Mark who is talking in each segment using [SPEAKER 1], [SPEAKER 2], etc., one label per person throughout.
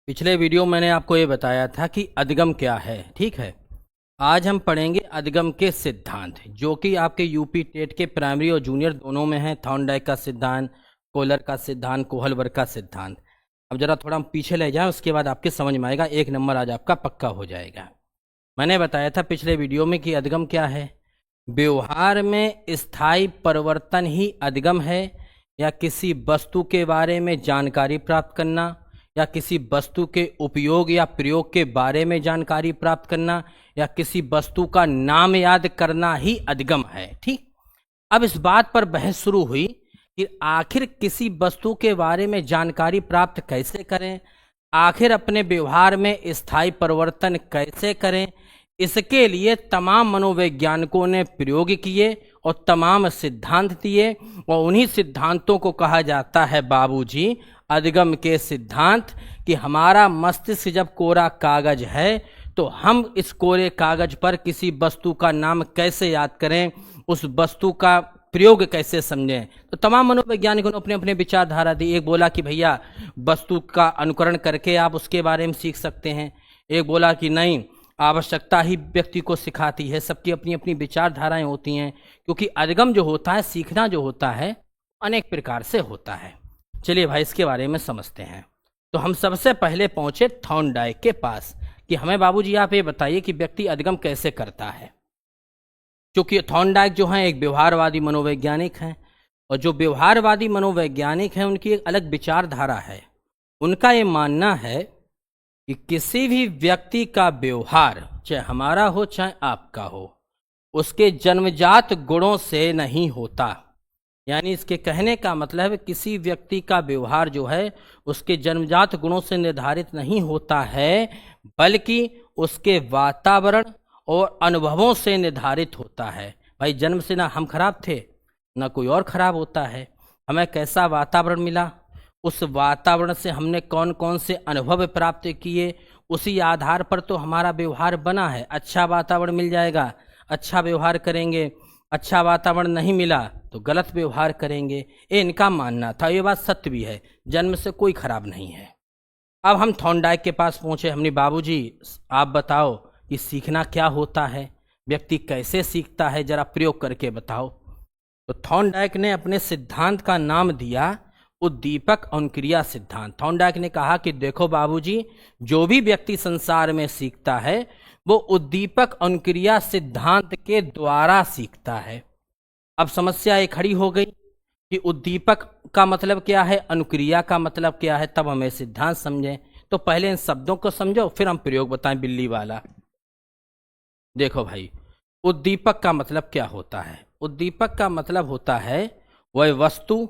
[SPEAKER 1] पिछले वीडियो मैंने आपको ये बताया था कि अधिगम क्या है। ठीक है, आज हम पढ़ेंगे अधिगम के सिद्धांत, जो कि आपके यूपी टेट के प्राइमरी और जूनियर दोनों में है। थॉर्नडाइक का सिद्धांत, कोहलर का सिद्धांत, कोहलबर्ग का सिद्धांत। अब जरा थोड़ा हम पीछे ले जाएं, उसके बाद आपके समझ में आएगा। 1 नंबर आज आपका पक्का हो जाएगा। मैंने बताया था पिछले वीडियो में कि अधिगम क्या है। व्यवहार में स्थायी परिवर्तन ही अधिगम है, या किसी वस्तु के बारे में जानकारी प्राप्त करना, या किसी वस्तु के उपयोग या प्रयोग के बारे में जानकारी प्राप्त करना, या किसी वस्तु का नाम याद करना ही अधिगम है। ठीक, अब इस बात पर बहस शुरू हुई कि आखिर किसी वस्तु के बारे में जानकारी प्राप्त कैसे करें, आखिर अपने व्यवहार में स्थायी परिवर्तन कैसे करें। इसके लिए तमाम मनोवैज्ञानिकों ने प्रयोग किए और तमाम सिद्धांत दिए, और उन्हीं सिद्धांतों को कहा जाता है बाबूजी अधिगम के सिद्धांत। कि हमारा मस्तिष्क जब कोरा कागज है तो हम इस कोरे कागज पर किसी वस्तु का नाम कैसे याद करें, उस वस्तु का प्रयोग कैसे समझें। तो तमाम मनोवैज्ञानिकों ने अपने अपने विचारधारा दी। एक बोला कि भैया वस्तु का अनुकरण करके आप उसके बारे में सीख सकते हैं। एक बोला कि नहीं, आवश्यकता ही व्यक्ति को सिखाती है। सबकी अपनी अपनी विचारधाराएं होती हैं, क्योंकि अधिगम जो होता है, सीखना जो होता है, अनेक प्रकार से होता है। चलिए भाई इसके बारे में समझते हैं। तो हम सबसे पहले पहुंचे थॉर्नडाइक के पास कि हमें बाबूजी आप ये बताइए कि व्यक्ति अधिगम कैसे करता है। क्योंकि थॉर्नडाइक जो हैं एक व्यवहारवादी मनोवैज्ञानिक हैं, और जो व्यवहारवादी मनोवैज्ञानिक हैं उनकी एक अलग विचारधारा है। उनका ये मानना है कि किसी भी व्यक्ति का व्यवहार, चाहे हमारा हो चाहे आपका हो, उसके जन्मजात गुणों से नहीं होता। यानी इसके कहने का मतलब है किसी व्यक्ति का व्यवहार जो है उसके जन्मजात गुणों से निर्धारित नहीं होता है, बल्कि उसके वातावरण और अनुभवों से निर्धारित होता है। भाई जन्म से ना हम खराब थे ना कोई और खराब होता है। हमें कैसा वातावरण मिला, उस वातावरण से हमने कौन कौन से अनुभव प्राप्त किए, उसी आधार पर तो हमारा व्यवहार बना है। अच्छा वातावरण मिल जाएगा, अच्छा व्यवहार करेंगे। अच्छा वातावरण नहीं मिला तो गलत व्यवहार करेंगे। ये इनका मानना था। ये बात सत्य भी है, जन्म से कोई खराब नहीं है। अब हम थॉर्नडाइक के पास पहुंचे। हमने बाबूजी आप बताओ कि सीखना क्या होता है, व्यक्ति कैसे सीखता है, जरा प्रयोग करके बताओ। तो थॉर्नडाइक ने अपने सिद्धांत का नाम दिया उद्दीपक अनुक्रिया सिद्धांत। थॉर्नडाइक ने कहा कि देखो बाबूजी, जो भी व्यक्ति संसार में सीखता है वो उद्दीपक अनुक्रिया सिद्धांत के द्वारा सीखता है। अब समस्या ये खड़ी हो गई कि उद्दीपक का मतलब क्या है, अनुक्रिया का मतलब क्या है, तब हमें सिद्धांत समझें। तो पहले इन शब्दों को समझो, फिर हम प्रयोग बताएं बिल्ली वाला। देखो भाई, उद्दीपक का मतलब क्या होता है। उद्दीपक का मतलब होता है वह वस्तु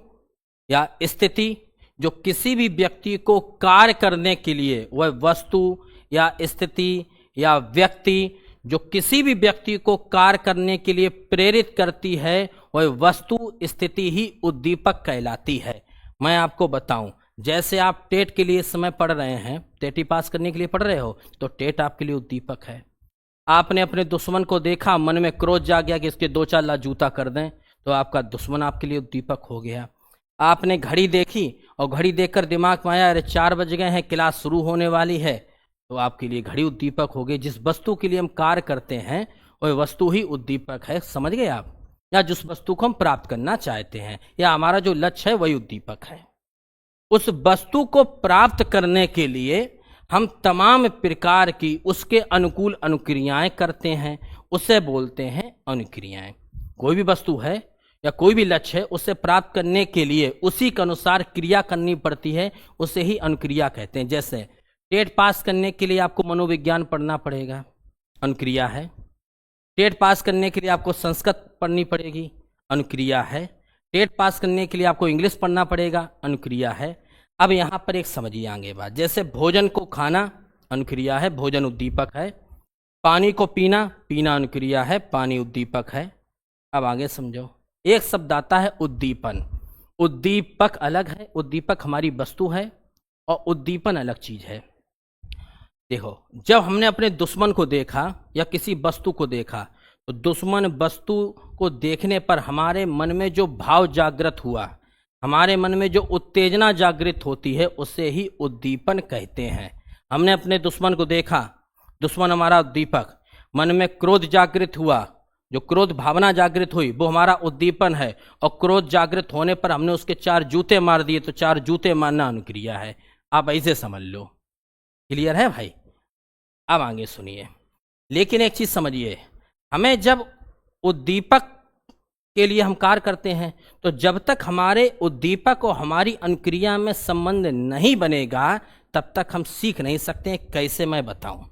[SPEAKER 1] या स्थिति जो किसी भी व्यक्ति को कार्य करने के लिए, वह वस्तु या स्थिति या व्यक्ति जो किसी भी व्यक्ति को कार्य करने के लिए प्रेरित करती है, वह वस्तु स्थिति ही उद्दीपक कहलाती है। मैं आपको बताऊं, जैसे आप टेट के लिए समय पढ़ रहे हैं, टेटी पास करने के लिए पढ़ रहे हो, तो टेट आपके लिए उद्दीपक है। आपने अपने दुश्मन को देखा, मन में क्रोध जाग गया कि इसके 2-4 लात जूता कर दें, तो आपका दुश्मन आपके लिए उद्दीपक हो गया। आपने घड़ी देखी और घड़ी देखकर दिमाग में आया अरे 4 बज गए हैं, क्लास शुरू होने वाली है, तो आपके लिए घड़ी उद्दीपक हो गई। जिस वस्तु के लिए हम कार्य करते हैं वह वस्तु ही उद्दीपक है। समझ गए आप? या जिस वस्तु को हम प्राप्त करना चाहते हैं या हमारा जो लक्ष्य है वही उद्दीपक है। उस वस्तु को प्राप्त करने के लिए हम तमाम प्रकार की उसके अनुकूल अनुक्रियाएं करते हैं, उसे बोलते हैं अनुक्रियाएं। कोई भी वस्तु है या कोई भी लक्ष्य है, उसे प्राप्त करने के लिए उसी के अनुसार क्रिया करनी पड़ती है, उसे ही अनुक्रिया कहते हैं। जैसे टेट पास करने के लिए आपको मनोविज्ञान पढ़ना पड़ेगा, अनुक्रिया है। टेट पास करने के लिए आपको संस्कृत पढ़नी पड़ेगी, अनुक्रिया है। टेट पास करने के लिए आपको इंग्लिश पढ़ना पड़ेगा, अनुक्रिया है। अब यहाँ पर एक समझिए आगे बात। जैसे भोजन को खाना अनुक्रिया है, भोजन उद्दीपक है। पानी को पीना, पीना अनुक्रिया है, पानी उद्दीपक है। अब आगे समझो, एक शब्द आता है उद्दीपन। उद्दीपक अलग है, उद्दीपक हमारी वस्तु है और उद्दीपन अलग चीज है। देखो, जब हमने अपने दुश्मन को देखा या किसी वस्तु को देखा, तो दुश्मन वस्तु को देखने पर हमारे मन में जो भाव जागृत हुआ, हमारे मन में जो उत्तेजना जागृत होती है, उसे ही उद्दीपन कहते हैं। हमने अपने दुश्मन को देखा, दुश्मन हमारा उद्दीपक, मन में क्रोध जागृत हुआ, जो क्रोध भावना जागृत हुई वो हमारा उद्दीपन है, और क्रोध जागृत होने पर हमने उसके 4 जूते मार दिए, तो 4 जूते मारना अनुक्रिया है। आप ऐसे समझ लो। क्लियर है भाई? अब आगे सुनिए। लेकिन एक चीज समझिए, हमें जब उद्दीपक के लिए हम कार्य करते हैं तो जब तक हमारे उद्दीपक और हमारी अनुक्रिया में संबंध नहीं बनेगा तब तक हम सीख नहीं सकते हैं। कैसे, मैं बताऊं।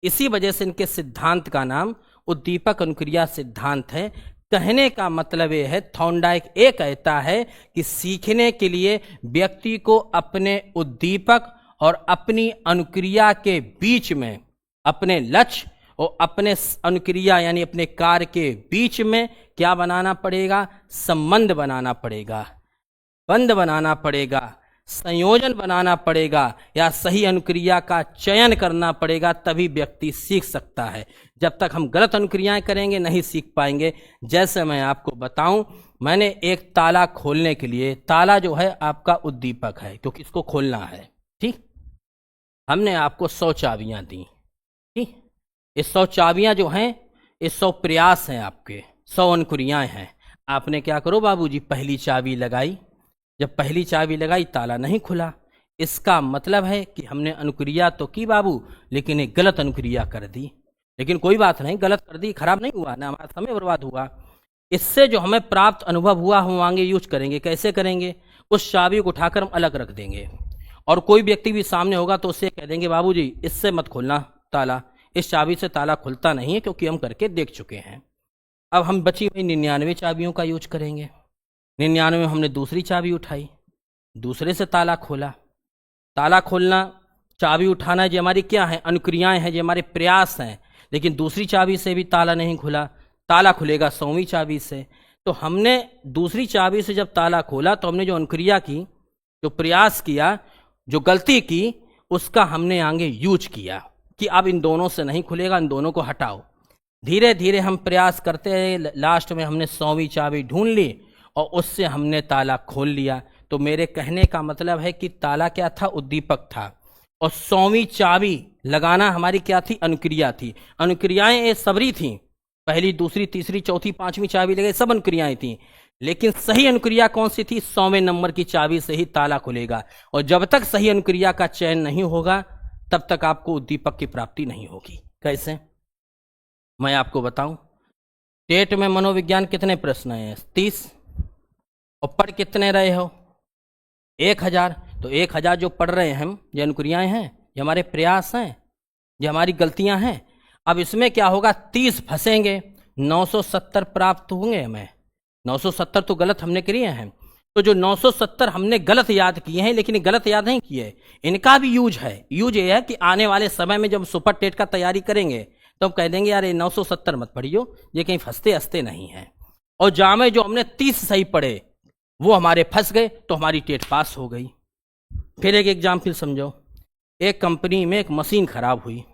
[SPEAKER 1] इसी वजह से इनके सिद्धांत का नाम उद्दीपक अनुक्रिया सिद्धांत है। कहने का मतलब यह है, थॉर्नडाइक ये कहता है कि सीखने के लिए व्यक्ति को अपने उद्दीपक और अपनी अनुक्रिया के बीच में, अपने लक्ष्य और अपने अनुक्रिया यानी अपने कार्य के बीच में क्या बनाना पड़ेगा? संबंध बनाना पड़ेगा, बंध बनाना पड़ेगा, संयोजन बनाना पड़ेगा, या सही अनुक्रिया का चयन करना पड़ेगा, तभी व्यक्ति सीख सकता है। जब तक हम गलत अनुक्रियाएं करेंगे नहीं सीख पाएंगे। जैसे मैं आपको बताऊं, मैंने एक ताला खोलने के लिए, ताला जो है आपका उद्दीपक है क्योंकि इसको खोलना है, ठीक। हमने आपको 100 चाबियां दी, ठीक। ये 100 चाबियां जो हैं, ये 100 प्रयास हैं आपके, 100 अनुक्रियाएं हैं। आपने क्या करो बाबूजी, पहली चाबी लगाई। जब पहली चाबी लगाई ताला नहीं खुला, इसका मतलब है कि हमने अनुक्रिया तो की बाबू, लेकिन एक गलत अनुक्रिया कर दी। लेकिन कोई बात नहीं, गलत कर दी, खराब नहीं हुआ ना, हमारा समय बर्बाद हुआ। इससे जो हमें प्राप्त अनुभव हुआ हम आगे यूज करेंगे। कैसे करेंगे? उस चाबी को उठाकर हम अलग रख देंगे, और कोई व्यक्ति भी सामने होगा तो उससे कह देंगे बाबूजी इससे मत खोलना ताला, इस चाबी से ताला खुलता नहीं है, क्योंकि हम करके देख चुके हैं। अब हम बची हुई 99 चाबियों का यूज करेंगे। 99 में हमने दूसरी चाबी उठाई, दूसरे से ताला खोला। ताला खोलना, चाबी उठाना, ये हमारी क्या है? अनुक्रियाएं हैं, ये हमारे प्रयास हैं। लेकिन दूसरी चाबी से भी ताला नहीं खुला, ताला खुलेगा 100वीं चाबी से। तो हमने दूसरी चाबी से जब ताला खोला तो हमने जो अनुक्रिया की, जो प्रयास किया, जो गलती की, उसका हमने आगे यूज किया कि अब इन दोनों से नहीं खुलेगा, इन दोनों को हटाओ। धीरे धीरे हम प्रयास करते रहे, लास्ट में हमने 100वीं चाबी ढूंढ ली और उससे हमने ताला खोल लिया। तो मेरे कहने का मतलब है कि ताला क्या था? उद्दीपक था, और 100वीं चाबी लगाना हमारी क्या थी? अनुक्रिया थी। अनुक्रियाएं ये सबरी थी, पहली, दूसरी, तीसरी, चौथी, 5वीं चाबी लगे, सब अनुक्रियाएं थी। लेकिन सही अनुक्रिया कौन सी थी? 100वें नंबर की चाबी से ही ताला खुलेगा। और जब तक सही अनुक्रिया का चयन नहीं होगा तब तक आपको उद्दीपक की प्राप्ति नहीं होगी। कैसे? मैं आपको बताऊं, टेट में मनोविज्ञान कितने प्रश्न हैं? 30। और पढ़ कितने रहे हो? 1000। तो 1000 जो पढ़ रहे हैं हम, ये अनुक्रियाएं हैं, ये हमारे प्रयास हैं, ये हमारी गलतियां हैं। अब इसमें क्या होगा? 30 फंसेंगे, 970 प्राप्त होंगे हमें। 970 तो गलत हमने किए हैं। तो जो 970 हमने गलत याद किए हैं, लेकिन गलत याद नहीं किए, इनका भी यूज है। यूज ये है कि आने वाले समय में जब सुपर टेट का तैयारी करेंगे तो हम कह देंगे यार ये 970 मत पढ़ियो, ये कहीं फंसते हंसते नहीं है। और जामे जो हमने 30 सही पढ़े वो हमारे फंस गए, तो हमारी टेट पास हो गई। फिर एक एग्जाम्पल समझो। एक कंपनी में एक मशीन खराब हुई,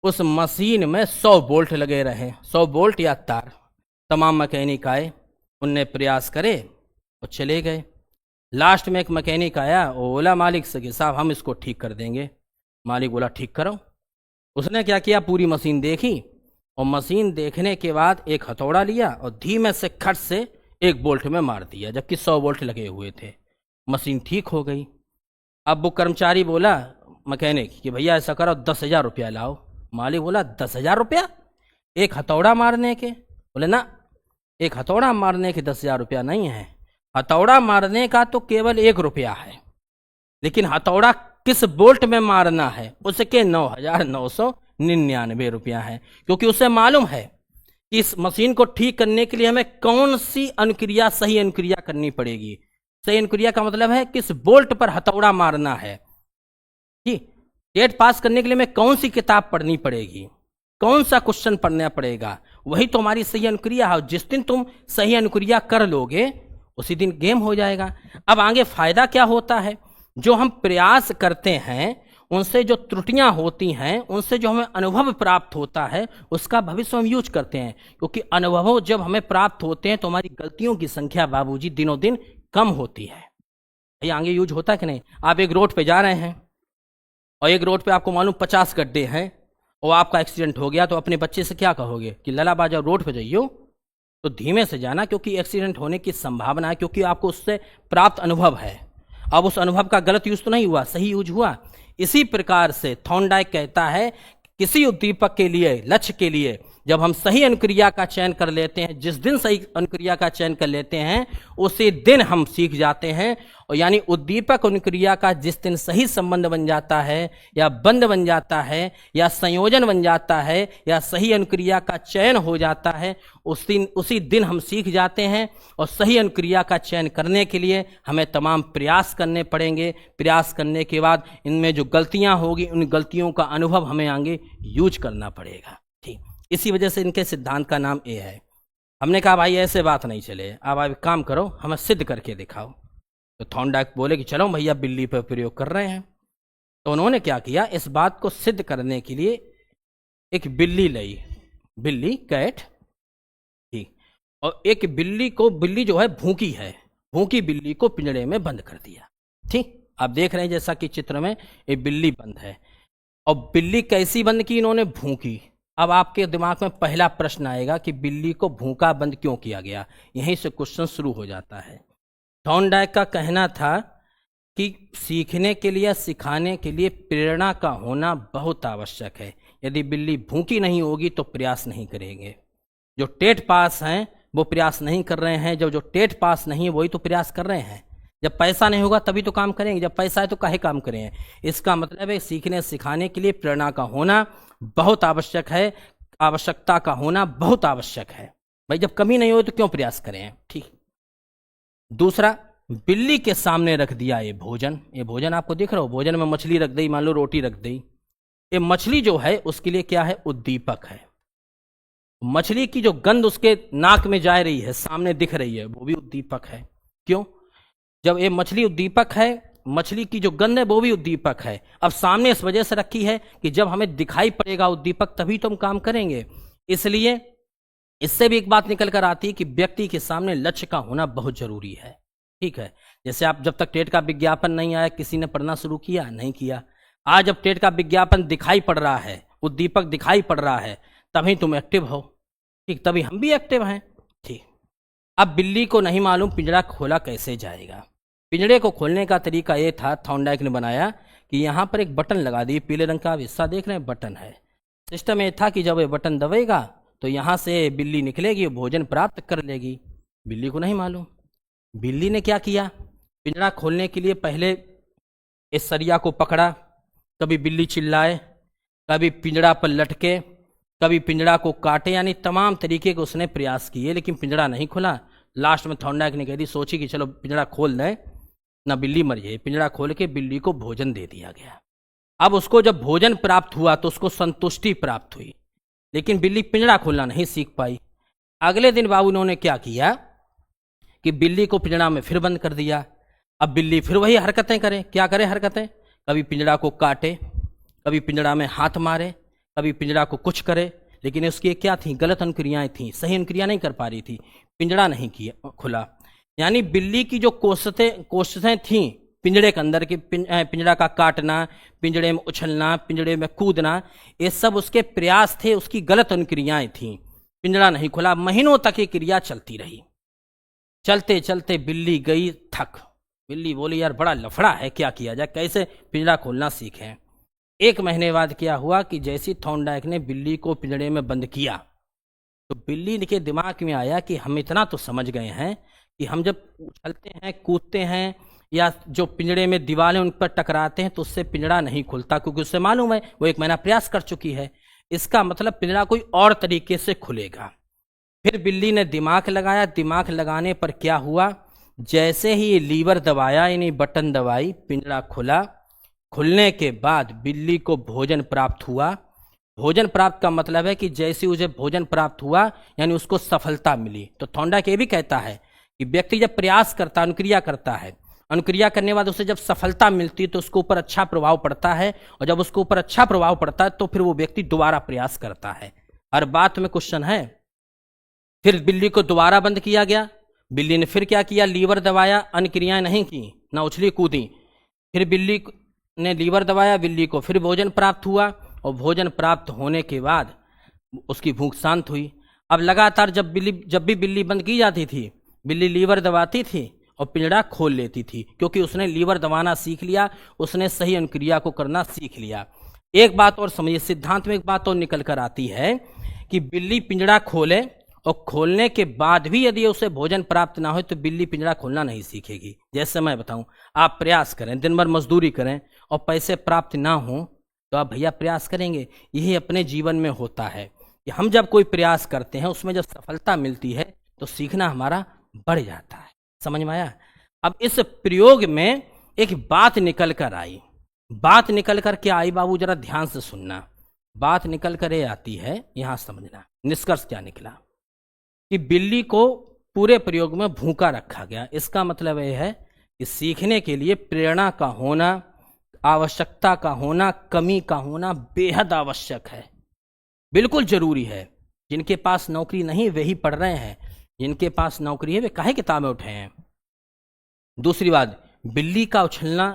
[SPEAKER 1] उस मशीन में 100 बोल्ट लगे रहे, 100 बोल्ट या तार। तमाम मैकेनिक आए, उनने प्रयास करे और चले गए। लास्ट में एक मैकेनिक आया, वो बोला मालिक से कि साहब हम इसको ठीक कर देंगे। मालिक बोला ठीक करो। उसने क्या किया? पूरी मशीन देखी, और मशीन देखने के बाद एक हथौड़ा लिया और धीमे से खट से एक बोल्ट में मार दिया, जबकि 100 बोल्ट लगे हुए थे। मशीन ठीक हो गई। अब वो कर्मचारी बोला मैकेनिक कि भैया ऐसा करो 10,000 रुपया लाओ। मालिक बोला 10,000 रुपया एक हथौड़ा मारने के? बोले ना, एक हथौड़ा मारने के 10,000 रुपया नहीं है। हथौड़ा मारने का तो केवल 1 रुपया है, लेकिन हथौड़ा किस बोल्ट में मारना है उसके 9,999 रुपया है। क्योंकि उसे मालूम है कि इस मशीन को ठीक करने के लिए हमें कौन सी अनुक्रिया, सही अनुक्रिया करनी पड़ेगी। सही अनुक्रिया का मतलब है किस बोल्ट पर हथौड़ा मारना है। टेट पास करने के लिए हमें कौन सी किताब पढ़नी पड़ेगी, कौन सा क्वेश्चन पढ़ना पड़ेगा, वही तो हमारी सही अनुक्रिया है। जिस दिन तुम सही अनुक्रिया कर लोगे उसी दिन गेम हो जाएगा। अब आगे फायदा क्या होता है? जो हम प्रयास करते हैं उनसे जो त्रुटियां होती हैं, उनसे जो हमें अनुभव प्राप्त होता है, उसका भविष्य हम यूज करते हैं। क्योंकि अनुभव जब हमें प्राप्त होते हैं तो हमारी गलतियों की संख्या बाबूजी दिनों दिन कम होती है। ये आगे यूज होता है कि नहीं? आप एक रोड पे जा रहे हैं, और एक रोड पे आपको मालूम 50 गड्ढे हैं और आपका एक्सीडेंट हो गया, तो अपने बच्चे से क्या कहोगे कि लला बाजा रोड पे जाइयो तो धीमे से जाना, क्योंकि एक्सीडेंट होने की संभावना है, क्योंकि आपको उससे प्राप्त अनुभव है। अब उस अनुभव का गलत यूज तो नहीं हुआ, सही यूज हुआ। इसी प्रकार से थॉर्नडाइक कहता है किसी उद्दीपक के लिए, लक्ष्य के लिए जब हम सही अनुक्रिया का चयन कर लेते हैं, जिस दिन सही अनुक्रिया का चयन कर लेते हैं उसी दिन हम सीख जाते हैं। और यानी उद्दीपक अनुक्रिया का जिस दिन सही संबंध बन जाता है या बंध बन जाता है या संयोजन बन जाता है या सही अनुक्रिया का चयन हो जाता है, उसी दिन हम सीख जाते हैं। और सही अनुक्रिया का चयन करने के लिए हमें तमाम प्रयास करने पड़ेंगे। प्रयास करने के बाद इनमें जो गलतियां होगी उन गलतियों का अनुभव हमें आगे यूज करना पड़ेगा। ठीक, इसी वजह से इनके सिद्धांत का नाम ए है। हमने कहा भाई ऐसे बात नहीं चले, अब आप एक काम करो, हमें सिद्ध करके दिखाओ। तो थॉर्नडाइक बोले कि चलो भैया बिल्ली पर प्रयोग कर रहे हैं। तो उन्होंने क्या किया, इस बात को सिद्ध करने के लिए एक बिल्ली लाई, बिल्ली कैट, ठीक, और एक बिल्ली जो है भूखी है, भूखी बिल्ली को पिंजड़े में बंद कर दिया। ठीक, आप देख रहे हैं जैसा कि चित्र में ये बिल्ली बंद है। और बिल्ली कैसी बंद की इन्होंने, भूखी। अब आपके दिमाग में पहला प्रश्न आएगा कि बिल्ली को भूखा बंद क्यों किया गया, यहीं से क्वेश्चन शुरू हो जाता है। थॉर्नडाइक का कहना था कि सीखने के लिए, सिखाने के लिए प्रेरणा का होना बहुत आवश्यक है। यदि बिल्ली भूखी नहीं होगी तो प्रयास नहीं करेंगे। जो टेट पास हैं वो प्रयास नहीं कर रहे हैं, जो टेट पास नहीं है वही तो प्रयास कर रहे हैं। जब पैसा नहीं होगा तभी तो काम करेंगे, जब पैसा है तो काहे काम करेंगे। इसका मतलब है सीखने सिखाने के लिए प्रेरणा का होना बहुत आवश्यक है, आवश्यकता का होना बहुत आवश्यक है। भाई जब कमी नहीं हो तो क्यों प्रयास करें। ठीक, दूसरा, बिल्ली के सामने रख दिया ये भोजन आपको दिख रहा हो, भोजन में मछली रख दी, मान लो रोटी रख दी। ये मछली जो है उसके लिए क्या है, उद्दीपक है। मछली की जो गंध उसके नाक में जा रही है, सामने दिख रही है, वो भी उद्दीपक है। क्यों, जब ये मछली उद्दीपक है, मछली की जो गंध है वो भी उद्दीपक है। अब सामने इस वजह से रखी है कि जब हमें दिखाई पड़ेगा उद्दीपक तभी तो हम काम करेंगे। इसलिए इससे भी एक बात निकल कर आती है कि व्यक्ति के सामने लक्ष्य का होना बहुत जरूरी है। ठीक है, जैसे आप जब तक टेट का विज्ञापन नहीं आया किसी ने पढ़ना शुरू किया, नहीं किया। आज जब टेट का विज्ञापन दिखाई पड़ रहा है, उद्दीपक दिखाई पड़ रहा है, तभी तुम एक्टिव हो। ठीक, तभी हम भी एक्टिव हैं। ठीक, अब बिल्ली को नहीं मालूम पिंजड़ा खोला कैसे जाएगा। पिंजड़े को खोलने का तरीका ये था, थॉर्नडाइक ने बनाया कि यहाँ पर एक बटन लगा दी, पीले रंग का हिस्सा देख रहे हैं, बटन है। सिस्टम ये था कि जब ये बटन दबेगा तो यहाँ से बिल्ली निकलेगी, भोजन प्राप्त कर लेगी। बिल्ली को नहीं मालूम। बिल्ली ने क्या किया, पिंजड़ा खोलने के लिए पहले इस सरिया को पकड़ा, कभी बिल्ली चिल्लाए, कभी पिंजड़ा पर लटके, कभी पिंजड़ा को काटे, यानी तमाम तरीके के उसने प्रयास किए, लेकिन पिंजड़ा नहीं खुला। लास्ट में थॉर्नडाइक ने कह दी, सोची कि चलो पिंजड़ा खोल दें ना बिल्ली मर जाए। पिंजड़ा खोल के बिल्ली को भोजन दे दिया गया। अब उसको जब भोजन प्राप्त हुआ तो उसको संतुष्टि प्राप्त हुई, लेकिन बिल्ली पिंजड़ा खोलना नहीं सीख पाई। अगले दिन बाबू ने क्या किया कि बिल्ली को पिंजड़ा में फिर बंद कर दिया। अब बिल्ली फिर वही हरकतें करे, क्या करे हरकतें, कभी पिंजड़ा को काटे, कभी पिंजड़ा में हाथ मारे, कभी पिंजड़ा को कुछ करे, लेकिन उसकी क्या थी, गलत अनुक्रियाएं थी, सही अनुक्रिया नहीं कर पा रही थी, पिंजड़ा नहीं किया खुला। यानी बिल्ली की जो कोशिशें थी पिंजड़े के अंदर की, पिंजड़ा का काटना, पिंजड़े में उछलना, पिंजड़े में कूदना, ये सब उसके प्रयास थे, उसकी गलत अनुक्रियाएं थीं। पिंजड़ा नहीं खुला, महीनों तक ये क्रिया चलती रही। चलते चलते बिल्ली गई थक। बिल्ली बोली यार बड़ा लफड़ा है, क्या किया जाए, कैसे पिंजड़ा खोलना सीखें। 1 महीने बाद क्या हुआ कि जैसी थॉर्नडाइक ने बिल्ली को पिंजड़े में बंद किया तो बिल्ली के दिमाग में आया कि हम इतना तो समझ गए हैं कि हम जब उछलते हैं, कूदते हैं या जो पिंजड़े में दीवारें उन पर टकराते हैं तो उससे पिंजड़ा नहीं खुलता, क्योंकि उससे मालूम है वो 1 महीना प्रयास कर चुकी है। इसका मतलब पिंजड़ा कोई और तरीके से खुलेगा। फिर बिल्ली ने दिमाग लगाया। दिमाग लगाने पर क्या हुआ, जैसे ही ये लीवर दबाया, यानी बटन दबाई, पिंजड़ा खुला। खुलने के बाद बिल्ली को भोजन प्राप्त हुआ। भोजन प्राप्त का मतलब है कि जैसे उसे भोजन प्राप्त हुआ यानी उसको सफलता मिली। तो थॉर्नडाइक ये भी कहता है कि व्यक्ति जब प्रयास करता, अनुक्रिया करता है, अनुक्रिया करने के बाद उसे जब सफलता मिलती है तो उसके ऊपर अच्छा प्रभाव पड़ता है, और जब उसके ऊपर अच्छा प्रभाव पड़ता है तो फिर वो व्यक्ति दोबारा प्रयास करता है। हर बात में क्वेश्चन है। फिर बिल्ली को दोबारा बंद किया गया। बिल्ली ने फिर क्या किया, लीवर दबाया, अनुक्रियाएं नहीं की, ना उछली कूदी। फिर बिल्ली ने लीवर दबाया, बिल्ली को फिर भोजन प्राप्त हुआ और भोजन प्राप्त होने के बाद उसकी भूख शांत हुई। अब लगातार जब भी बिल्ली बंद की जाती थी, बिल्ली लीवर दबाती थी और पिंजड़ा खोल लेती थी, क्योंकि उसने लीवर दबाना सीख लिया, उसने सही अनुक्रिया को करना सीख लिया। एक बात और समझिए, सिद्धांत में एक बात और निकल कर आती है कि बिल्ली पिंजड़ा खोले और खोलने के बाद भी यदि उसे भोजन प्राप्त ना हो तो बिल्ली पिंजड़ा खोलना नहीं सीखेगी। जैसे मैं बताऊं, आप प्रयास करें, दिन भर मजदूरी करें और पैसे प्राप्त ना हो तो आप भैया प्रयास करेंगे। यही अपने जीवन में होता है कि हम जब कोई प्रयास करते हैं, उसमें जब सफलता मिलती है तो सीखना हमारा बढ़ जाता है। समझ में आया? अब इस प्रयोग में एक बात निकल कर आई। बात निकल कर क्या आई बाबू, जरा ध्यान से सुनना। बात निकल कर ये आती है, यहां समझना निष्कर्ष क्या निकला कि बिल्ली को पूरे प्रयोग में भूखा रखा गया। इसका मतलब यह है कि सीखने के लिए प्रेरणा का होना, आवश्यकता का होना, कमी का होना बेहद आवश्यक है, बिल्कुल जरूरी है। जिनके पास नौकरी नहीं वही पढ़ रहे हैं, जिनके पास नौकरी है वे काहे किताबें उठे हैं। दूसरी बात, बिल्ली का उछलना,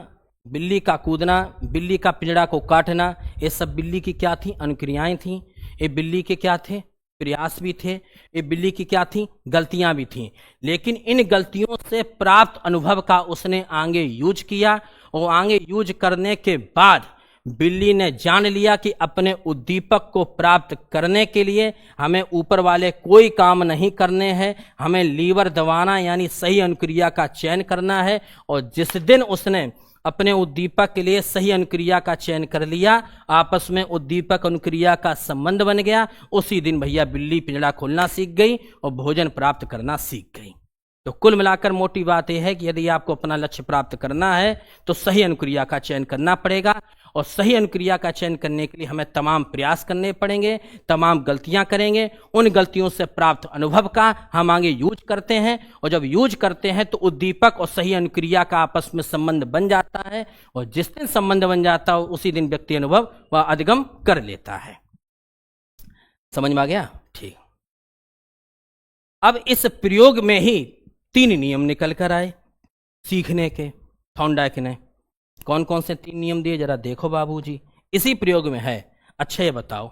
[SPEAKER 1] बिल्ली का कूदना, बिल्ली का पिंजड़ा को काटना, ये सब बिल्ली की क्या थी? अनुक्रियाएं थी। ये बिल्ली के क्या थे? प्रयास भी थे। ये बिल्ली की क्या थी? गलतियां भी थीं। लेकिन इन गलतियों से प्राप्त अनुभव का उसने आगे यूज किया और आगे यूज करने के बाद बिल्ली ने जान लिया कि अपने उद्दीपक को प्राप्त करने के लिए हमें ऊपर वाले कोई काम नहीं करने हैं, हमें लीवर दबाना यानी सही अनुक्रिया का चयन करना है। और जिस दिन उसने अपने उद्दीपक के लिए सही अनुक्रिया का चयन कर लिया, आपस में उद्दीपक अनुक्रिया का संबंध बन गया, उसी दिन भैया बिल्ली पिंजड़ा खोलना सीख गई और भोजन प्राप्त करना सीख गई। तो कुल मिलाकर मोटी बात यह है कि यदि आपको अपना लक्ष्य प्राप्त करना है तो सही अनुक्रिया का चयन करना पड़ेगा, और सही अनुक्रिया का चयन करने के लिए हमें तमाम प्रयास करने पड़ेंगे, तमाम गलतियां करेंगे। उन गलतियों से प्राप्त अनुभव का हम आगे यूज करते हैं, और जब यूज करते हैं तो उद्दीपक और सही अनुक्रिया का आपस में संबंध बन जाता है, और जिस दिन संबंध बन जाता हो उसी दिन व्यक्ति अनुभव व अधिगम कर लेता है। समझ में आ गया? ठीक। अब इस प्रयोग में ही 3 नियम निकल कर आए सीखने के। थॉर्नडाइक ने कौन कौन से 3 नियम दिए, जरा देखो बाबूजी, इसी प्रयोग में है। अच्छा ये बताओ,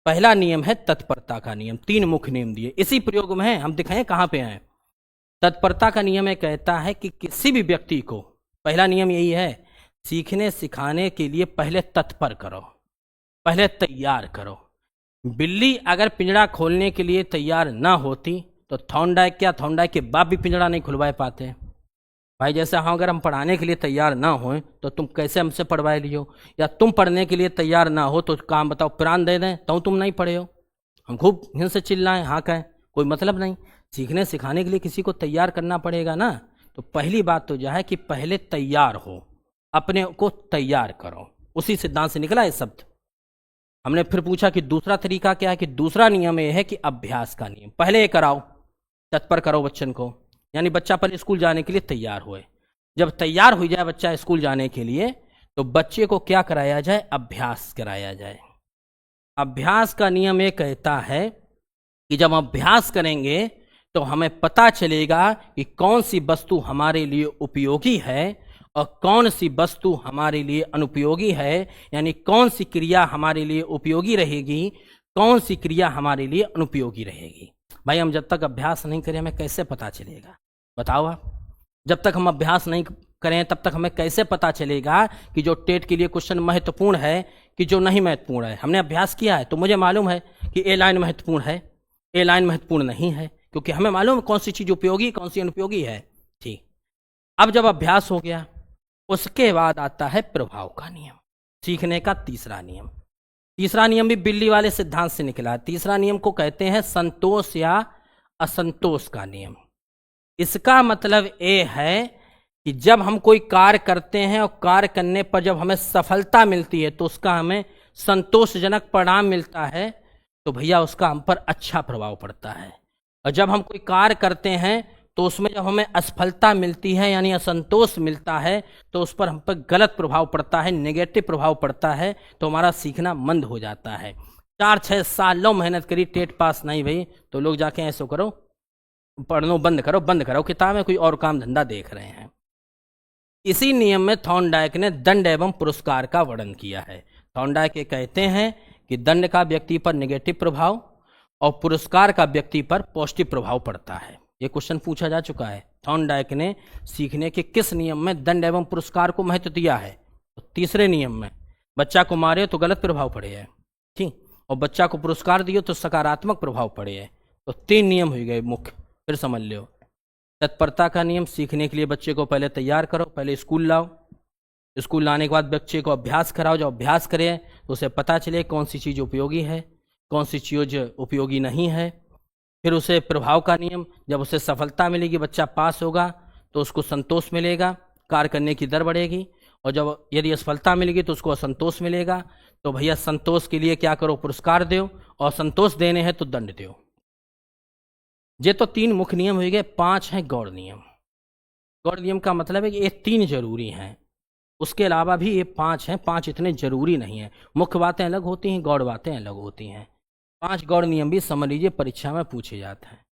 [SPEAKER 1] पहला नियम है तत्परता का नियम। 3 मुख्य नियम दिए, इसी प्रयोग में है। हम दिखाएं कहां पे हैं। तत्परता का नियम ये कहता है कि किसी भी व्यक्ति को, पहला नियम यही है, सीखने सिखाने के लिए पहले तत्पर करो, पहले तैयार करो। बिल्ली अगर पिंजड़ा खोलने के लिए तैयार ना होती तो थॉर्नडाइक के बाप भी पिंजड़ा नहीं खुलवा पाते भाई। जैसे हाँ, अगर हम पढ़ाने के लिए तैयार ना हो तो तुम कैसे हमसे पढ़वाए लियो, या तुम पढ़ने के लिए तैयार ना हो तो काम बताओ, प्राण दे दें तो तुम नहीं पढ़े हो, हम खूब हिंद से चिल्लाएं, हाँ कहें, कोई मतलब नहीं। सीखने सिखाने के लिए किसी को तैयार करना पड़ेगा ना। तो पहली बात तो यह है कि पहले तैयार हो, अपने को तैयार करो। उसी सिद्धांत से निकला ये शब्द। हमने फिर पूछा कि दूसरा तरीका क्या है, कि दूसरा नियम यह है कि अभ्यास का नियम। पहले ये कराओ, तत्पर करो बच्चन को, यानी बच्चा पहले स्कूल जाने के लिए तैयार हुए। जब तैयार हो जाए बच्चा स्कूल जाने के लिए तो बच्चे को क्या कराया जाए? अभ्यास कराया जाए। अभ्यास का नियम ये कहता है कि जब अभ्यास करेंगे तो हमें पता चलेगा कि कौन सी वस्तु हमारे लिए उपयोगी है और कौन सी वस्तु हमारे लिए अनुपयोगी है, यानी कौन सी क्रिया हमारे लिए उपयोगी रहेगी, कौन सी क्रिया हमारे लिए अनुपयोगी रहेगी। भाई हम जब तक अभ्यास नहीं करें हमें कैसे पता चलेगा? बताओ आप। जब तक हम अभ्यास नहीं करें तब तक हमें कैसे पता चलेगा कि जो टेट के लिए क्वेश्चन महत्वपूर्ण है कि जो नहीं महत्वपूर्ण है? हमने अभ्यास किया है तो मुझे मालूम है कि ए लाइन महत्वपूर्ण है, ए लाइन महत्वपूर्ण नहीं है, क्योंकि हमें मालूम है कौन सी चीज़ उपयोगी कौन सी अनुपयोगी है। ठीक। अब जब अभ्यास हो गया उसके बाद आता है प्रभाव का नियम, सीखने का तीसरा नियम। तीसरा नियम भी बिल्ली वाले सिद्धांत से निकला। तीसरा नियम को कहते हैं संतोष या असंतोष का नियम। इसका मतलब ये है कि जब हम कोई कार्य करते हैं और कार्य करने पर जब हमें सफलता मिलती है तो उसका हमें संतोषजनक परिणाम मिलता है तो भैया उसका हम पर अच्छा प्रभाव पड़ता है। और जब हम कोई कार्य करते हैं तो उसमें जब हमें असफलता मिलती है यानी असंतोष मिलता है तो उस पर हम पर गलत प्रभाव पड़ता है, नेगेटिव प्रभाव पड़ता है, तो हमारा सीखना मंद हो जाता है। 4-6 सालों मेहनत करी, टेट पास नहीं भाई, तो लोग जाके ऐसा करो, पढ़ना बंद करो किताबें, कोई और काम धंधा देख रहे हैं। इसी नियम में थॉर्नडाइक ने दंड एवं पुरस्कार का वर्णन किया है। थॉर्नडाइक ये कहते हैं कि दंड का व्यक्ति पर नेगेटिव प्रभाव और पुरस्कार का व्यक्ति पर पॉजिटिव प्रभाव पड़ता है। ये क्वेश्चन पूछा जा चुका है। थॉर्नडाइक ने सीखने के किस नियम में दंड एवं पुरस्कार को महत्व दिया है? तो तीसरे नियम में। बच्चा को मारे तो गलत प्रभाव पड़े है, ठीक, और बच्चा को पुरस्कार दियो तो सकारात्मक प्रभाव पड़े है। तो 3 नियम हो गए मुख्य। फिर समझ लो। तत्परता का नियम, सीखने के लिए बच्चे को पहले तैयार करो, पहले स्कूल लाओ, स्कूल लाने के बाद बच्चे को अभ्यास कराओ। जब अभ्यास करे तो उसे पता चले कौन सी चीज़ उपयोगी है, कौन सी चीज़ उपयोगी नहीं है। फिर उसे प्रभाव का नियम, जब उसे सफलता मिलेगी, बच्चा पास होगा तो उसको संतोष मिलेगा, कार्य करने की दर बढ़ेगी। और जब यदि असफलता मिलेगी तो उसको असंतोष मिलेगा। तो भैया संतोष के लिए क्या करो? पुरस्कार दो, और संतोष देने हैं तो दंड दो। ये तो 3 मुख्य नियम हो गए। 5 हैं गौड़ नियम। गौड़ नियम का मतलब है कि ये 3 जरूरी हैं, उसके अलावा भी ये 5 हैं। 5 इतने जरूरी नहीं हैं। मुख्य बातें अलग होती हैं, गौड़ बातें अलग होती हैं। 5 गौड़ नियम भी समझ लीजिए, परीक्षा में पूछे जाते हैं।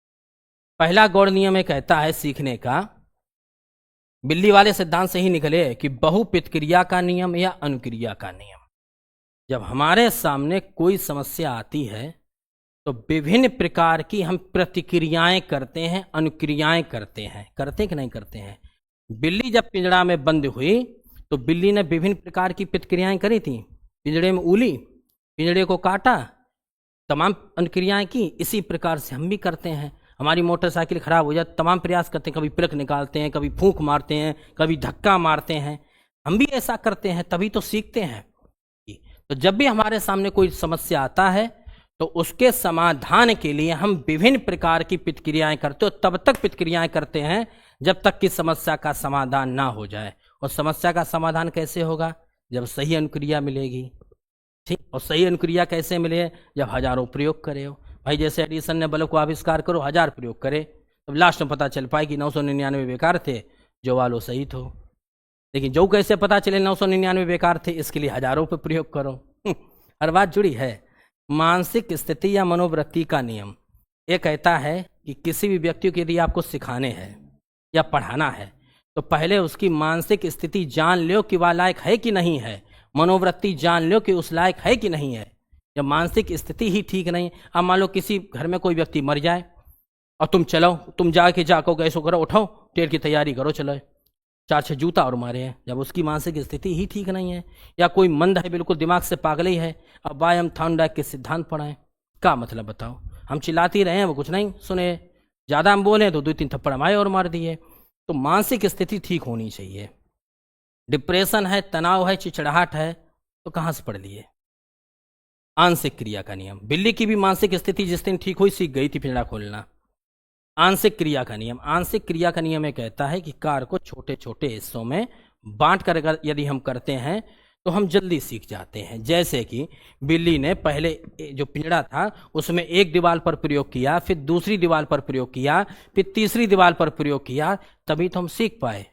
[SPEAKER 1] पहला गौड़ नियम ये कहता है सीखने का, बिल्ली वाले सिद्धांत से ही निकले कि बहुपितक्रिया का नियम या अनुक्रिया का नियम। जब हमारे सामने कोई समस्या आती है तो विभिन्न प्रकार की हम प्रतिक्रियाएं करते हैं, अनुक्रियाएं करते हैं। करते कि नहीं करते हैं? बिल्ली जब पिंजड़ा में बंद हुई तो बिल्ली ने विभिन्न प्रकार की प्रतिक्रियाएं करी थी। पिंजड़े में उली, पिंजड़े को काटा, तमाम अनुक्रियाएं की। इसी प्रकार से हम भी करते हैं। हमारी मोटरसाइकिल खराब हो जाए, तमाम प्रयास करते हैं, कभी प्लग निकालते हैं, कभी फूंक मारते हैं, कभी धक्का मारते हैं। हम भी ऐसा करते हैं, तभी तो सीखते हैं। तो जब भी हमारे सामने कोई समस्या आता है तो उसके समाधान के लिए हम विभिन्न प्रकार की प्रतिक्रियाएं करते हो। तब तक प्रतिक्रियाएं करते हैं जब तक कि समस्या का समाधान ना हो जाए। और समस्या का समाधान कैसे होगा? जब सही अनुक्रिया मिलेगी, ठीक। और सही अनुक्रिया कैसे मिले? जब हजारों प्रयोग करे हो। भाई जैसे एडिसन ने बल्ब को आविष्कार करो, 1000 प्रयोग करे, तब लास्ट में पता चल पाए कि 999 बेकार थे, जो वालो सही थो। लेकिन जो कैसे पता चले 999 बेकार थे? इसके लिए हजारों पे प्रयोग करो। हर बात जुड़ी है। मानसिक स्थिति या मनोवृत्ति का नियम ये कहता है कि किसी भी व्यक्ति को यदि आपको सिखाने हैं या पढ़ाना है तो पहले उसकी मानसिक स्थिति जान लो कि वह लायक है कि नहीं है, मनोवृत्ति जान लो कि उस लायक है कि नहीं है। जब मानसिक स्थिति ही ठीक नहीं, अब मान लो किसी घर में कोई व्यक्ति मर जाए और तुम चलो, तुम जाको कैसो करो, उठाओ, टेर की तैयारी करो, चलो 4-6 जूता और मारे हैं। जब उसकी मानसिक स्थिति ही ठीक नहीं है, या कोई मंद है, बिल्कुल दिमाग से पागल ही है, अब बाय हम थॉर्नडाइक के सिद्धांत पढ़ाएं, क्या मतलब बताओ? हम चिल्लाते रहे हैं, वो कुछ नहीं सुने, ज़्यादा हम बोले तो 2-3 थप्पड़ हमारे और मार दिए। तो मानसिक स्थिति ठीक होनी चाहिए। डिप्रेशन है, तनाव है, चिड़चिड़ाहट है, तो कहाँ से पढ़ लिए? आंशिक क्रिया का नियम। बिल्ली की भी मानसिक स्थिति जिस दिन ठीक हुई, सीख गई थी पिंजड़ा खोलना। आंशिक क्रिया का नियम। आंशिक क्रिया का नियम ये कहता है कि कार्य को छोटे छोटे हिस्सों में बांट कर अगर यदि हम करते हैं तो हम जल्दी सीख जाते हैं। जैसे कि बिल्ली ने पहले जो पिंजड़ा था उसमें एक दीवार पर प्रयोग किया, फिर दूसरी दीवार पर प्रयोग किया, फिर तीसरी दीवार पर प्रयोग किया, तभी तो हम सीख पाए।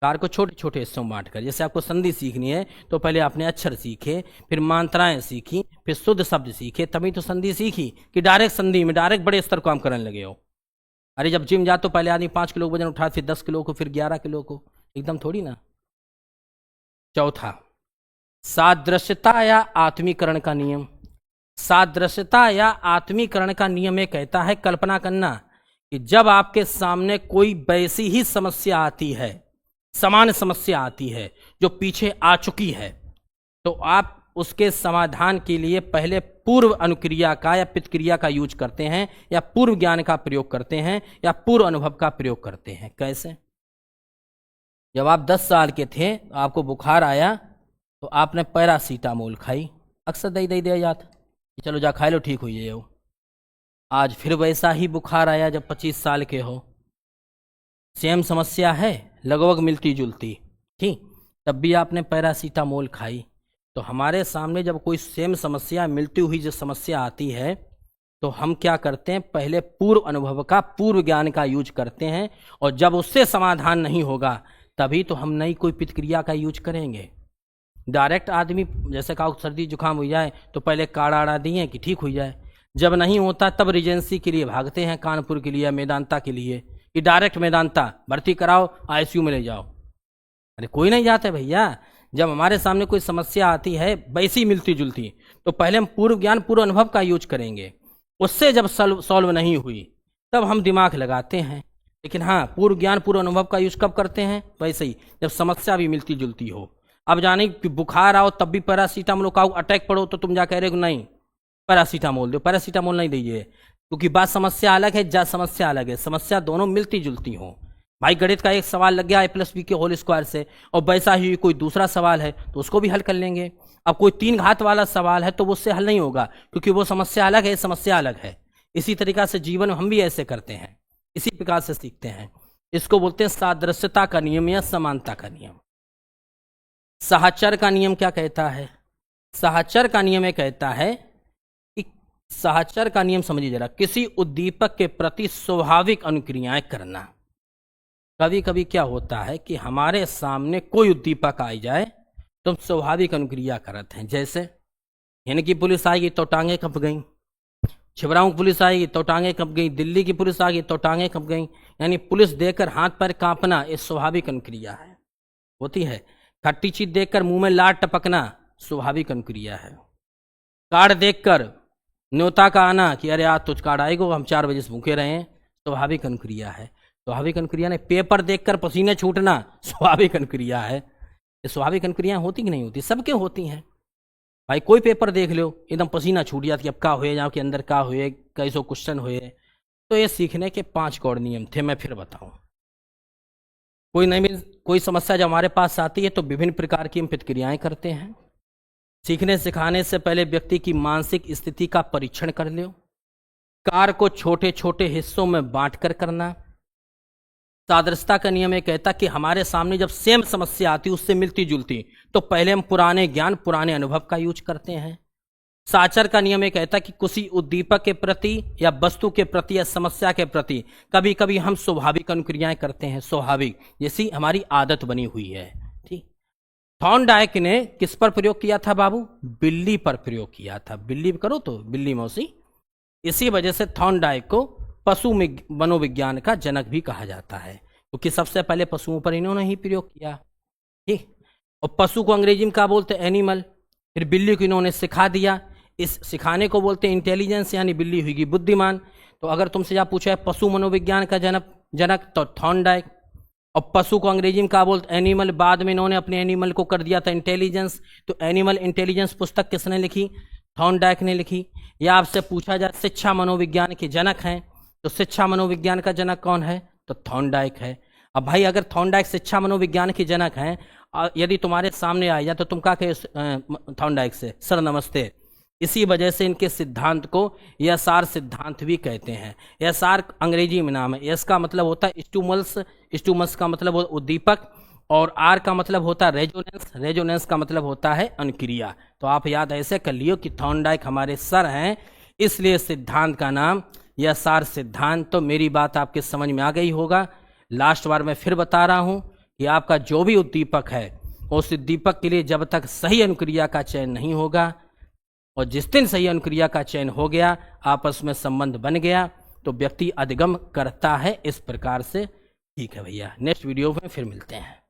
[SPEAKER 1] कार्य को छोटे छोटे हिस्सों में बांट कर। जैसे आपको संधि सीखनी है तो पहले आपने अक्षर सीखे, फिर मात्राएं सीखी, फिर शुद्ध शब्द सीखे, तभी तो संधि सीखी। कि डायरेक्ट संधि में डायरेक्ट बड़े स्तर को हम करने लगे हो। अरे जब जिम जा तो पहले आदमी 5 किलो वजन उठा, फिर 10 किलो को, फिर 11 किलो को, एकदम थोड़ी ना। चौथा, सादृश्यता या आत्मीकरण का नियम। सादृश्यता या आत्मीकरण का नियम ये कहता है कल्पना करना कि जब आपके सामने कोई वैसी ही समस्या आती है, समान समस्या आती है जो पीछे आ चुकी है, तो आप उसके समाधान के लिए पहले पूर्व अनुक्रिया का या प्रतिक्रिया का यूज करते हैं, या पूर्व ज्ञान का प्रयोग करते हैं, या पूर्व अनुभव का प्रयोग करते हैं। कैसे? जब आप 10 साल के थे, आपको बुखार आया तो आपने पैरासीटामोल खाई, अक्सर दे दिया जाता, चलो जा खा लो, ठीक हुई है। आज फिर वैसा ही बुखार आया जब 25 साल के हो, सेम समस्या है, लगभग मिलती जुलती, ठीक, तब भी आपने पैरासीटामोल खाई। तो हमारे सामने जब कोई सेम समस्या, मिलती हुई जो समस्या आती है, तो हम क्या करते हैं? पहले पूर्व अनुभव का, पूर्व ज्ञान का यूज करते हैं, और जब उससे समाधान नहीं होगा तभी तो हम नई कोई प्रतिक्रिया का यूज करेंगे। डायरेक्ट आदमी जैसे कहा सर्दी जुकाम हो जाए तो पहले काढ़ा दिए कि ठीक हो जाए, जब नहीं होता तब रिजेंसी के लिए भागते हैं, कानपुर के लिए, मेदांता के लिए, कि डायरेक्ट मेदांता भर्ती कराओ, ICU में ले जाओ। अरे कोई नहीं जाता है भैया। जब हमारे सामने कोई समस्या आती है वैसी मिलती जुलती, तो पहले हम पूर्व ज्ञान पूर्व अनुभव का यूज करेंगे। उससे जब सॉल्व नहीं हुई तब हम दिमाग लगाते हैं। लेकिन हाँ, पूर्व ज्ञान पूर्व अनुभव का यूज कब करते हैं? वैसे ही जब समस्या भी मिलती जुलती हो। अब जाने कि बुखार आओ तब भी पैरासीटामोल खाओ, अटैक पड़ो तो तुम जा कह रहे हो नहीं पैरासीटामोल दो, पैरासीटामोल नहीं दीजिए, क्योंकि बात समस्या अलग है, जा समस्या अलग है। समस्या दोनों मिलती जुलती हो। भाई गणित का एक सवाल लग गया a+b के होल स्क्वायर से, और वैसा ही कोई दूसरा सवाल है तो उसको भी हल कर लेंगे। अब कोई 3 घात वाला सवाल है तो वो उससे हल नहीं होगा, क्योंकि वो समस्या अलग है, समस्या अलग है। इसी तरीका से जीवन में हम भी ऐसे करते हैं, इसी प्रकार से सीखते हैं। इसको बोलते हैं सादृश्यता का नियम या समानता का नियम। साहचर्य का नियम क्या कहता है? साहचर्य का नियम यह कहता है कि साहचर्य का नियम समझिए जरा, किसी उद्दीपक के प्रति स्वाभाविक अनुक्रियाएं करना। कभी कभी क्या होता है कि हमारे सामने कोई उद्दीपक आ जाए तो हम स्वाभाविक अनुक्रिया करते हैं। जैसे हिंद की पुलिस आएगी तो टांगे कप गई, छिबराऊ की पुलिस आएगी तो टांगे कप गई, दिल्ली की पुलिस आ गई तो टांगे कप गई। यानी पुलिस देखकर हाथ पैर कांपना ये स्वाभाविक अनुक्रिया है, होती है। खट्टी चीज देखकर मुंह में लार टपकना स्वाभाविक अनुक्रिया है। कार्ड देखकर न्योता का आना कि अरे आज तुझ कार्ड आएगो, हम 4 बजे से भूखे रहे हैं, स्वाभाविक अनुक्रिया है। स्वाभाविक अनुक्रिया ने पेपर देखकर पसीने छूटना स्वाभाविक अनुक्रिया है। ये स्वाभाविक अनुक्रियाएं होती कि नहीं होती? सबके होती हैं भाई। कोई पेपर देख लो एकदम पसीना छूट जाती, अब का हुए जाओ के अंदर का हुए, कैसो क्वेश्चन हुए। तो ये सीखने के 5 गौड़ नियम थे। मैं फिर बताऊं, कोई समस्या जब हमारे पास आती है तो विभिन्न प्रकार की हम प्रतिक्रियाएं करते हैं। सीखने सिखाने से पहले व्यक्ति की मानसिक स्थिति का परीक्षण कर लो। कार्य को छोटे छोटे हिस्सों में बांटकर करना। सादृश्यता का नियम यह कहता कि हमारे सामने जब सेम समस्या आती उससे मिलती जुलती, तो पहले हम पुराने ज्ञान पुराने अनुभव का यूज करते हैं। साचर का नियम यह कहता कि किसी उद्दीपक के प्रति या वस्तु के प्रति या समस्या के प्रति कभी कभी हम स्वाभाविक अनुक्रियाएं करते हैं, स्वाभाविक, जैसी हमारी आदत बनी हुई है। ठीक। थॉर्नडाइक ने किस पर प्रयोग किया था बाबू? बिल्ली पर प्रयोग किया था। बिल्ली करो तो बिल्ली मौसी। इसी वजह से थॉर्नडाइक को पशु मनोविज्ञान का जनक भी कहा जाता है, क्योंकि सबसे पहले पशुओं पर इन्होंने ही प्रयोग किया। ठीक। और पशु को अंग्रेजी में क्या बोलते हैं? एनिमल। फिर बिल्ली को इन्होंने सिखा दिया। इस सिखाने को बोलते हैं इंटेलिजेंस, यानी बिल्ली हुई बुद्धिमान। तो अगर तुमसे क्या पूछा है पशु मनोविज्ञान का जनक तो थॉर्नडाइक। और पशु को अंग्रेजी में क्या बोलते? एनिमल। बाद में इन्होंने अपने एनिमल को कर दिया था इंटेलिजेंस। तो एनिमल इंटेलिजेंस पुस्तक किसने लिखी? थॉर्नडाइक ने लिखी। या आपसे पूछा जाए शिक्षा मनोविज्ञान के जनक हैं, तो शिक्षा मनोविज्ञान का जनक कौन है? तो थॉर्नडाइक है। अब भाई अगर थॉर्नडाइक शिक्षा मनोविज्ञान के जनक हैं, यदि तुम्हारे सामने आ जाए तो तुम क्या कहे थॉर्नडाइक से? सर नमस्ते। इसी वजह से इनके सिद्धांत को एसआर सिद्धांत भी कहते हैं। एसआर अंग्रेजी में नाम है। एस का मतलब होता है स्टूमल्स, स्टूमस का मतलब उद्दीपक, और आर का मतलब होता है रेजोनेंस, रेजोनेंस का मतलब होता है अनुक्रिया। तो आप याद ऐसे कर लियो कि थॉर्नडाइक हमारे सर हैं, इसलिए सिद्धांत का नाम एसआर सिद्धांत। तो मेरी बात आपके समझ में आ गई होगा। लास्ट बार मैं फिर बता रहा हूं कि आपका जो भी उद्दीपक है उस उद्दीपक के लिए जब तक सही अनुक्रिया का चयन नहीं होगा, और जिस दिन सही अनुक्रिया का चयन हो गया, आपस में संबंध बन गया, तो व्यक्ति अधिगम करता है इस प्रकार से। ठीक है भैया, नेक्स्ट वीडियो में फिर मिलते हैं।